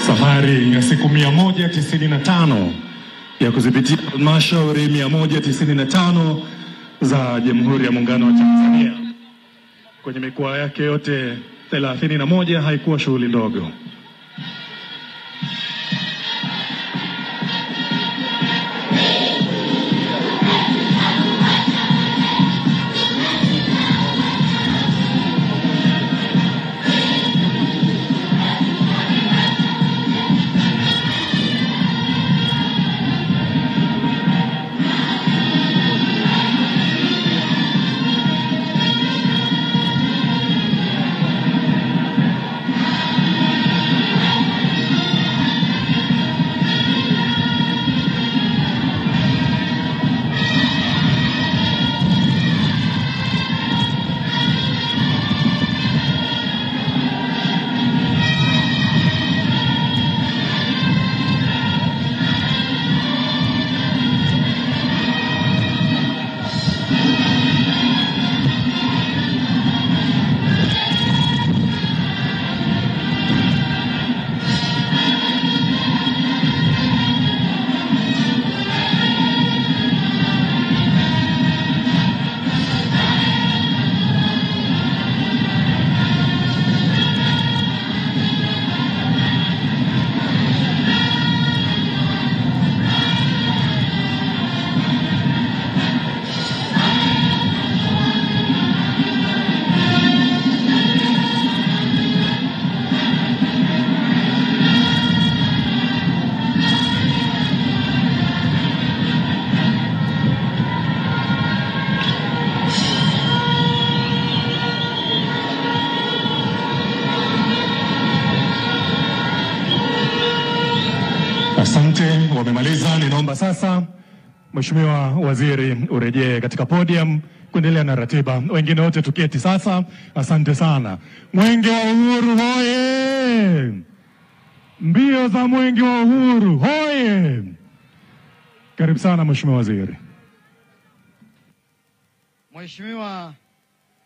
Safari ya siku 195 ya kudhibiti halmashauri 195 za Jamhuri ya Muungano wa Tanzania kwenye mikoa yake yote 31 haikuwa shughuli ndogo. Asante, wamemaliza. Ninaomba sasa Mheshimiwa Waziri urejee katika podium kuendelea na ratiba. Wengine wote tuketi sasa. Asante sana. Mwenge wa Uhuru hoye! Mbio za Mwenge wa Uhuru hoye! Karibu sana Mheshimiwa Waziri. Mheshimiwa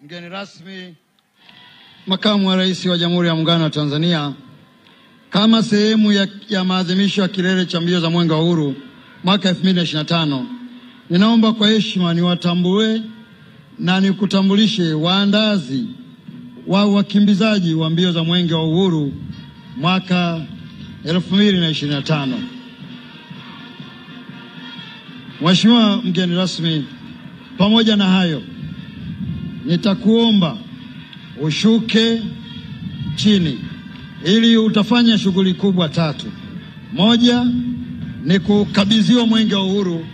mgeni rasmi, Makamu wa Rais wa Jamhuri ya Muungano wa Tanzania, kama sehemu ya maadhimisho ya kilele cha mbio za Mwenge wa Uhuru mwaka 2025, ninaomba kwa heshima niwatambue na nikutambulishe waandazi wa wakimbizaji wa mbio za Mwenge wa Uhuru mwaka 2025. Mheshimiwa mgeni rasmi, pamoja na hayo, nitakuomba ushuke chini ili utafanya shughuli kubwa tatu. Moja ni kukabidhiwa Mwenge wa Uhuru,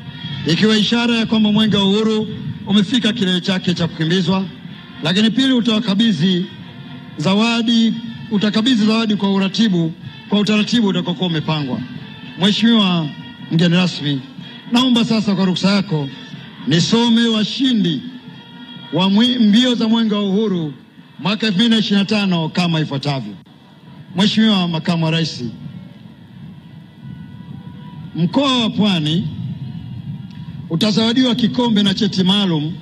ikiwa ishara ya kwamba Mwenge wa Uhuru umefika kilele chake cha kukimbizwa. Lakini pili, utakabidhi zawadi kwa utaratibu utakokuwa umepangwa. Mheshimiwa mgeni rasmi, naomba sasa kwa ruksa yako nisome washindi wa mbio za Mwenge wa Uhuru mwaka 2025 kama ifuatavyo. Mheshimiwa Makamu wa Rais, mkoa wa Pwani utazawadiwa kikombe na cheti maalum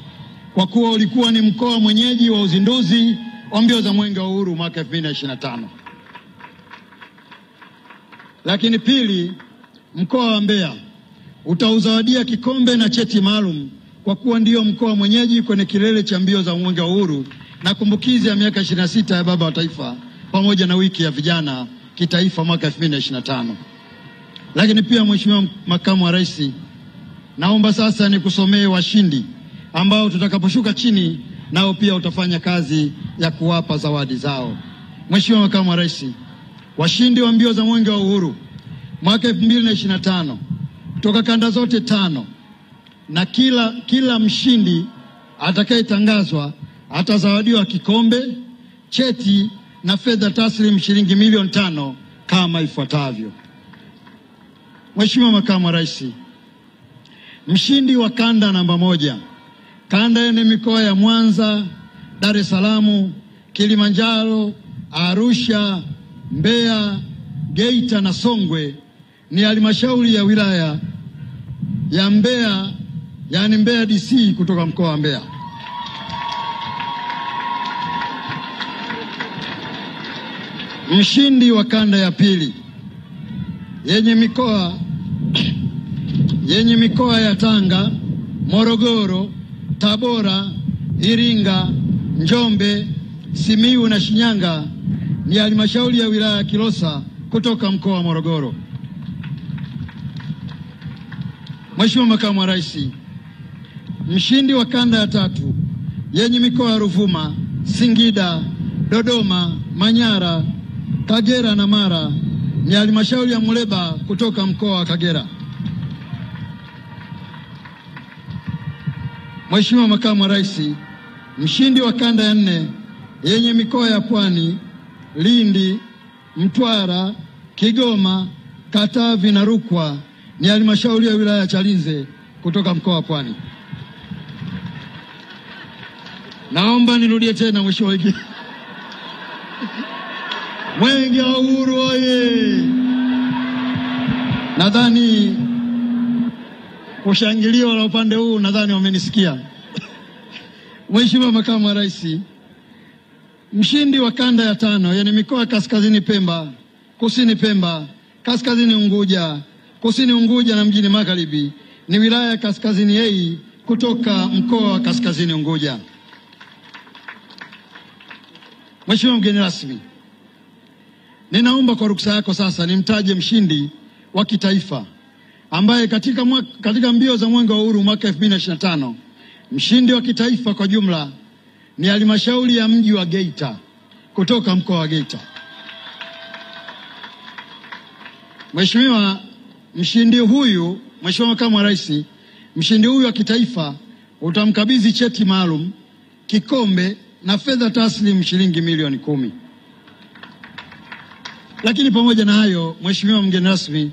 kwa kuwa ulikuwa ni mkoa mwenyeji wa uzinduzi wa mbio za Mwenge wa Uhuru mwaka 2025. Lakini pili, mkoa wa Mbeya utauzawadia kikombe na cheti maalum kwa kuwa ndio mkoa mwenyeji kwenye kilele cha mbio za Mwenge wa Uhuru na kumbukizi ya miaka 26 ya Baba wa Taifa pamoja na wiki ya vijana kitaifa mwaka 2025. Lakini pia Mheshimiwa Makamu wa Rais, naomba sasa nikusomee washindi ambao tutakaposhuka chini nao pia utafanya kazi ya kuwapa zawadi zao. Mheshimiwa Makamu wa Rais, washindi wa mbio za Mwenge wa Uhuru mwaka 2025 kutoka kanda zote 5, na kila mshindi atakayetangazwa atazawadiwa kikombe, cheti na fedha taslim shilingi milioni 5 kama ifuatavyo. Mheshimiwa Makamu wa Rais, mshindi wa kanda namba 1, kanda yenye mikoa ya Mwanza, Dar es Salaam, Kilimanjaro, Arusha, Mbeya, Geita na Songwe ni halmashauri ya wilaya ya Mbeya, yani Mbeya DC kutoka mkoa wa Mbeya. Mshindi wa kanda ya pili, yenye mikoa ya Tanga, Morogoro, Tabora, Iringa, Njombe, Simiyu na Shinyanga ni halmashauri ya wilaya ya Kilosa kutoka mkoa wa Morogoro. Mheshimiwa Makamu wa Rais, mshindi wa kanda ya 3 yenye mikoa ya Ruvuma, Singida, Dodoma, Manyara, Kagera na Mara ni halmashauri ya Muleba kutoka mkoa wa Kagera. Mheshimiwa Makamu wa Rais, mshindi wa kanda ya 4 yenye mikoa ya Pwani, Lindi, Mtwara, Kigoma, Katavi na Rukwa ni halmashauri ya wilaya ya Chalinze kutoka mkoa wa Pwani. Naomba nirudie tena Mheshimiwa Wiki. Mwenge wa Uhuru oye! Nadhani kushangiliwa na upande huu, nadhani wamenisikia. Mheshimiwa Makamu wa Rais, mshindi wa kanda ya 5 yani mikoa Kaskazini Pemba, Kusini Pemba, Kaskazini Unguja, Kusini Unguja na Mjini Magharibi ni wilaya ya Kaskazini A kutoka mkoa wa Kaskazini Unguja. Mheshimiwa mgeni rasmi, ninaomba kwa ruksa yako sasa nimtaje mshindi wa kitaifa ambaye katika mbio za Mwenge wa Uhuru mwaka 2025 mshindi wa kitaifa kwa jumla ni halmashauri ya mji wa Geita kutoka mkoa wa Geita. Mheshimiwa Makamu wa Rais, mshindi huyu wa kitaifa utamkabidhi cheti maalum, kikombe na fedha taslim shilingi milioni 10. Lakini pamoja na hayo, Mheshimiwa mgeni rasmi,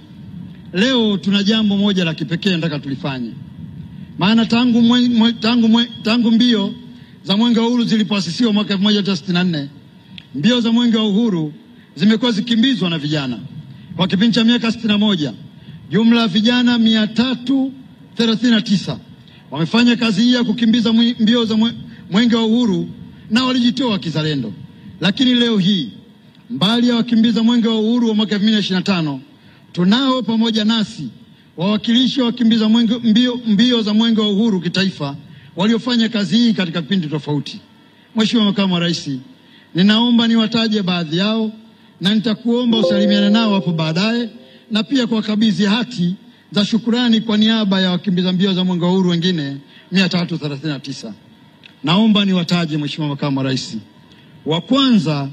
leo tuna jambo moja la kipekee nataka tulifanye. Maana tangu mbio za Mwenge wa Uhuru zilipoasisiwa mwaka 1964, mbio za Mwenge wa Uhuru zimekuwa zikimbizwa na vijana. Kwa kipindi cha miaka 61, jumla ya vijana 339 wamefanya kazi hii ya kukimbiza mbio za Mwenge wa Uhuru na walijitoa kizalendo. Lakini leo hii, mbali ya wakimbiza Mwenge wa Uhuru wa mwaka 2025, tunao pamoja nasi wawakilishi wa wakimbiza mbio za Mwenge wa Uhuru kitaifa waliofanya kazi hii katika vipindi tofauti. Mheshimiwa Makamu wa Rais, ninaomba niwataje baadhi yao na nitakuomba usalimiane nao hapo baadaye, na pia kuwakabidhi hati za shukrani kwa niaba ya wakimbiza mbio za Mwenge wa Uhuru wengine 339. Naomba niwataje Mheshimiwa Makamu wa Rais. Wa kwanza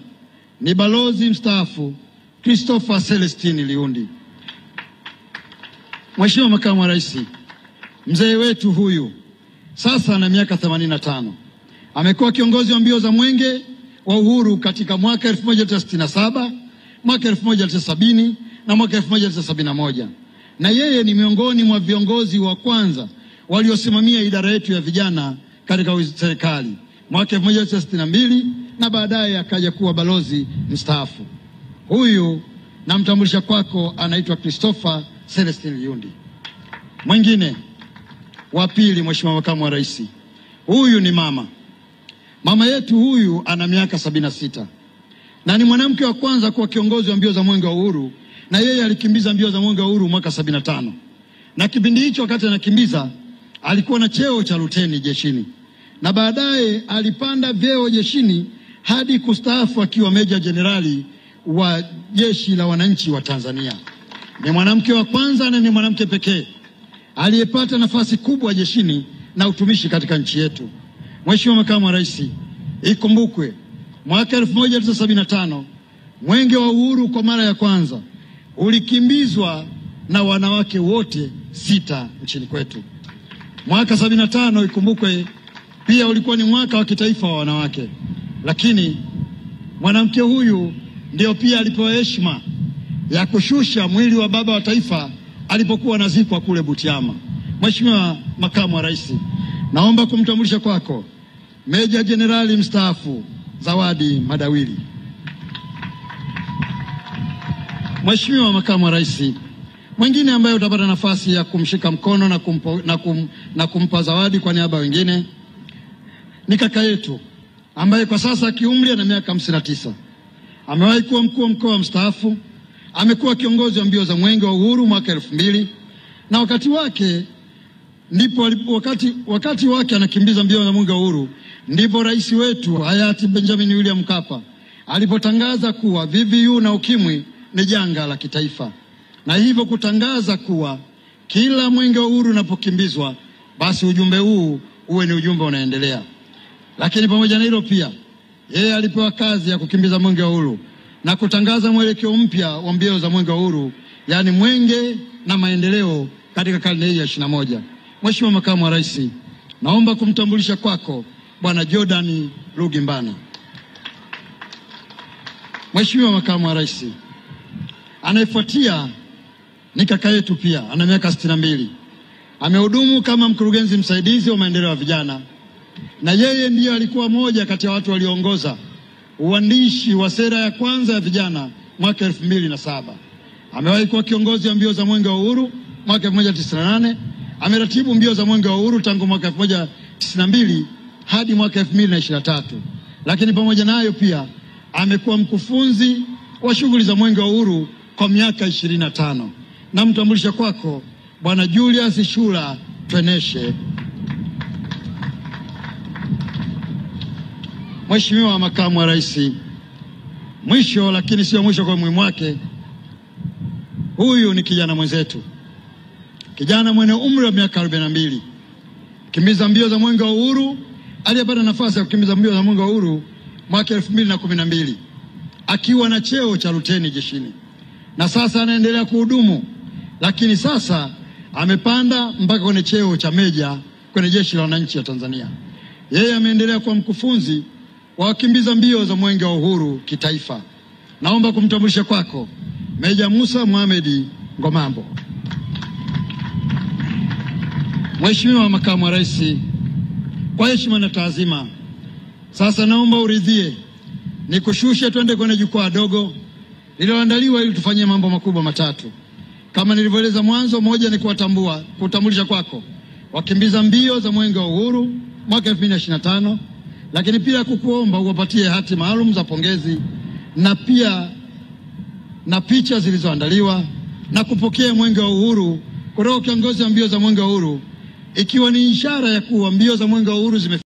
ni balozi mstaafu Christopher Celestine Liundi. Mheshimiwa Makamu wa Rais, mzee wetu huyu sasa ana miaka 85. Amekuwa kiongozi wa mbio za Mwenge wa Uhuru katika mwaka 1967, mwaka 1970 na mwaka 1971. Na yeye ni miongoni mwa viongozi wa kwanza waliosimamia idara yetu ya vijana katika serikali mwaka 1962 na baadaye akaja kuwa balozi mstaafu. Huyu namtambulisha kwako, anaitwa Christopher Celestine Liundi. Mwingine wa pili, Mheshimiwa Makamu wa Rais, huyu ni mama yetu. Huyu ana miaka 76 na ni mwanamke wa kwanza kuwa kiongozi wa mbio za Mwenge wa Uhuru, na yeye alikimbiza mbio za Mwenge wa Uhuru mwaka 75. Na kipindi hicho wakati anakimbiza alikuwa na cheo cha luteni jeshini, na baadaye alipanda vyeo jeshini hadi kustaafu akiwa meja jenerali wa Jeshi la Wananchi wa Tanzania. Ni mwanamke wa kwanza na ni mwanamke pekee aliyepata nafasi kubwa jeshini na utumishi katika nchi yetu. Mheshimiwa Makamu wa Rais, ikumbukwe mwaka 1975 Mwenge wa Uhuru kwa mara ya kwanza ulikimbizwa na wanawake wote 6 nchini kwetu. Mwaka 75 ikumbukwe pia ulikuwa ni mwaka wa kitaifa wa wanawake, lakini mwanamke huyu ndio pia alipewa heshima ya kushusha mwili wa baba wa taifa alipokuwa anazikwa kule Butiama. Mheshimiwa Makamu wa Rais, naomba kumtambulisha kwako Meja Jenerali mstaafu Zawadi Madawili. Mheshimiwa Makamu wa Rais, mwingine ambaye utapata nafasi ya kumshika mkono na kumpa zawadi kwa niaba wengine ni kaka yetu ambaye kwa sasa kiumri ana miaka 59. Amewahi kuwa mkuu wa mkoa mstaafu, amekuwa kiongozi wa mbio za Mwenge wa Uhuru mwaka 2000, na wakati wake anakimbiza mbio za Mwenge wa Uhuru ndipo rais wetu hayati Benjamin William Mkapa alipotangaza kuwa VVU na ukimwi ni janga la kitaifa, na hivyo kutangaza kuwa kila Mwenge wa Uhuru unapokimbizwa basi ujumbe huu uwe ni ujumbe unaendelea. Lakini pamoja na hilo pia yeye alipewa kazi ya kukimbiza Mwenge wa Uhuru na kutangaza mwelekeo mpya wa mbio za Mwenge wa Uhuru, yani mwenge na maendeleo katika karne hii ya 21. Mheshimiwa Makamu wa Rais, naomba kumtambulisha kwako Bwana Jordan Rugimbana. Mheshimiwa Makamu wa Rais, anayefuatia ni kaka yetu pia, ana miaka 62. Amehudumu kama mkurugenzi msaidizi wa maendeleo ya vijana, na yeye ndiye alikuwa moja kati ya watu walioongoza uandishi wa sera ya kwanza ya vijana mwaka 2007. Amewahi kuwa kiongozi wa mbio za Mwenge wa Uhuru mwaka 1998. Ameratibu mbio za Mwenge wa Uhuru tangu mwaka 1992 hadi mwaka 2023. Lakini pamoja na hayo pia amekuwa mkufunzi wa shughuli za Mwenge wa Uhuru kwa miaka 25. Namtambulisha kwako Bwana Julius Shura Tweneshe. Mheshimiwa Makamu wa Rais, mwisho lakini sio mwisho kwa muhimu wake, huyu ni kijana mwenzetu, kijana mwenye umri wa miaka 42, kimbiza mbio za Mwenge wa Uhuru, aliyepata nafasi ya kukimbiza mbio za Mwenge wa Uhuru mwaka 2012 akiwa na cheo cha luteni jeshini, na sasa anaendelea kuhudumu, lakini sasa amepanda mpaka kwenye cheo cha meja kwenye Jeshi la Wananchi wa Tanzania. Yeye ameendelea kuwa mkufunzi wa wakimbiza mbio za Mwenge wa Uhuru kitaifa. Naomba kumtambulisha kwako Meja Musa Mohamed Ngomambo. Mheshimiwa Makamu wa Rais, kwa heshima na taazima, sasa naomba uridhie nikushushe twende kwenye jukwaa dogo lililoandaliwa ili tufanye mambo makubwa matatu. Kama nilivyoeleza mwanzo, moja ni kutambulisha kwako wakimbiza mbio za Mwenge wa Uhuru mwaka 2025, lakini pia kukuomba uwapatie hati maalum za pongezi na pia na picha zilizoandaliwa na kupokea Mwenge wa Uhuru kutoka kiongozi wa mbio za Mwenge wa Uhuru, ikiwa ni ishara ya kuwa mbio za Mwenge wa Uhuru